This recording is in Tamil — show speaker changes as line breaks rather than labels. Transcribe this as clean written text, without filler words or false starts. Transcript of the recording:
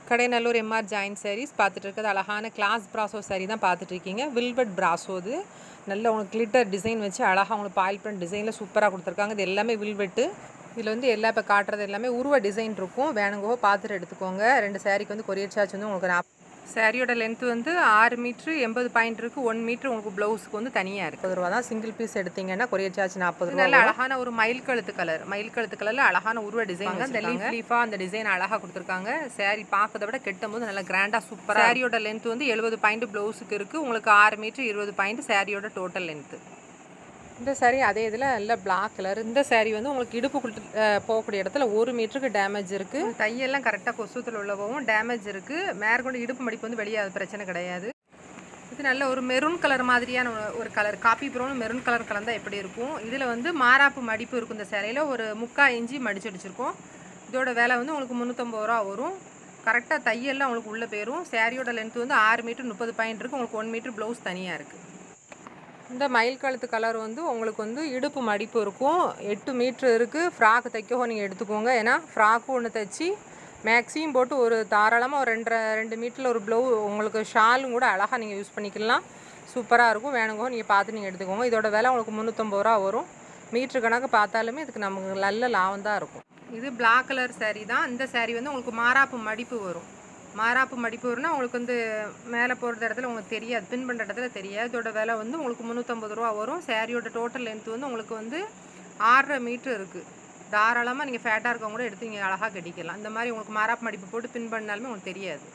கடைநல்லூர் எம்ஆர் ஜாயின் சாரீஸ் பார்த்துட்டு இருக்கிறது அழகான கிளாஸ் பிராசோ சாரீ தான் பார்த்துட்டு இருக்கீங்க. வில்வெட் பிராசோ இது நல்ல உங்களுக்கு கிளிட்டர் டிசைன் வச்சு அழகாக உங்களுக்கு பாயில் பிரிண்ட் டிசைனில் சூப்பராக கொடுத்துருக்காங்க. இது எல்லாமே வில்வெட்டு. இதில் வந்து எல்லா இப்போ காட்டுறது எல்லாமே உருவ டிசைன் இருக்கும். வேணுங்கோ பார்த்துட்டு எடுத்துக்கோங்க. 2 சாரீக்கு வந்து கொரியர் சார்ஜ் வந்து உங்களுக்கு சாரியோட லென்த்து வந்து 6 மீட்ரு 80 பாயிண்ட் இருக்குது. 1 மீட்ரு உங்களுக்கு ப்ளவுஸுக்கு வந்து தனியாக இருக்குது. 40 ரூபா தான். சிங்கிள் பீஸ் எடுத்தீங்கன்னா கொரியர் சார்ஜ் 40 ரூபா. நல்ல அழகான ஒரு மயில் கழுத்து கலரில் அழகான உருவ டிசைன் அந்த லீஃபாக அந்த டிசைன் அழகாக கொடுத்துருக்காங்க. சாரீ பார்க்கறத விட கெட்டும் போது நல்லா கிராண்டாக சூப்பராக. சாரியோட லென்த்து வந்து 70 பாயிண்ட் ப்ளவுஸுக்கு இருக்குது. உங்களுக்கு 6 மீட்ரு 20 பாயிண்ட் சாரியோட டோட்டல் லென்த்து. இந்த சாரீ அதே இதில் நல்ல பிளாக் கலர். இந்த சாரீ வந்து உங்களுக்கு இடுப்புக்குள்ள போகக்கூடிய இடத்துல 1 மீட்டருக்கு டேமேஜ் இருக்குது. தையெல்லாம் கரெக்டாக கொசுத்தில் உள்ளவும் டேமேஜ் இருக்குது. மேற்கொண்டு இடுப்பு மடிப்பு வந்து வெளியாது, பிரச்சனை கிடையாது. இது நல்ல ஒரு மெரூன் கலர் மாதிரியான ஒரு colour. Coffee brown maroon colour கலந்தால் எப்படி இருக்கும். இதில் வந்து மாராப்பு மடிப்பு இருக்கும். இந்த சேலையில் ஒரு 3/4 இன்ச்சு மடிச்சு அடிச்சிருக்கோம். இதோட விலை வந்து உங்களுக்கு 350 ரூபா வரும். கரெக்டாக தையெல்லாம் உங்களுக்கு உள்ளே போயிடும். சாரியோட லென்த்து வந்து 6 மீட்டர் 30 பாயிண்ட் இருக்குது. உங்களுக்கு 1 மீட்டர் ப்ளவுஸ் தனியாக இருக்குது. இந்த மயில் கழுத்து கலர் வந்து உங்களுக்கு வந்து இடுப்பு மடிப்பு இருக்கும். 8 மீட்ரு இருக்குது. ஃப்ராக் தைக்கவோ நீங்கள் எடுத்துக்கோங்க. ஏன்னா ஃப்ராக்கும் ஒன்று தைச்சி மேக்ஸியும் போட்டு ஒரு தாராளமாக ஒரு 2 மீட்டரில் ஒரு உங்களுக்கு ஷாலும் கூட அழகாக நீங்கள் யூஸ் பண்ணிக்கலாம். சூப்பராக இருக்கும். வேணுங்கோ நீங்கள் பார்த்து நீங்கள் எடுத்துக்கோங்க. இதோட விலை உங்களுக்கு 350 ரூபா வரும். மீட்ரு கணக்கு பார்த்தாலுமே இதுக்கு நமக்கு நல்ல லாபம் தான் இருக்கும். இது பிளாக் கலர் சாரீ தான். இந்த சாரீ வந்து உங்களுக்கு மாராப்பு மடிப்பு வரும். மாராப்பு மடிப்பு வரும்னா உங்களுக்கு வந்து மேலே போகிற இடத்துல உங்களுக்கு தெரியாது, பின் பண்ணுற இடத்துல தெரியாது. இதோட விலை வந்து உங்களுக்கு 350 ரூபா வரும். சாரியோட டோட்டல் லென்த்து வந்து உங்களுக்கு வந்து 6.5 மீட்ரு இருக்குது. தாராளமாக நீங்கள் ஃபேட்டாக இருக்கவங்க கூட எடுத்து நீங்கள் அழகாக கட்டிக்கலாம். இந்த மாதிரி உங்களுக்கு மாராப்பு மடிப்பு போட்டு பின் பண்ணாலுமே உங்களுக்கு தெரியாது.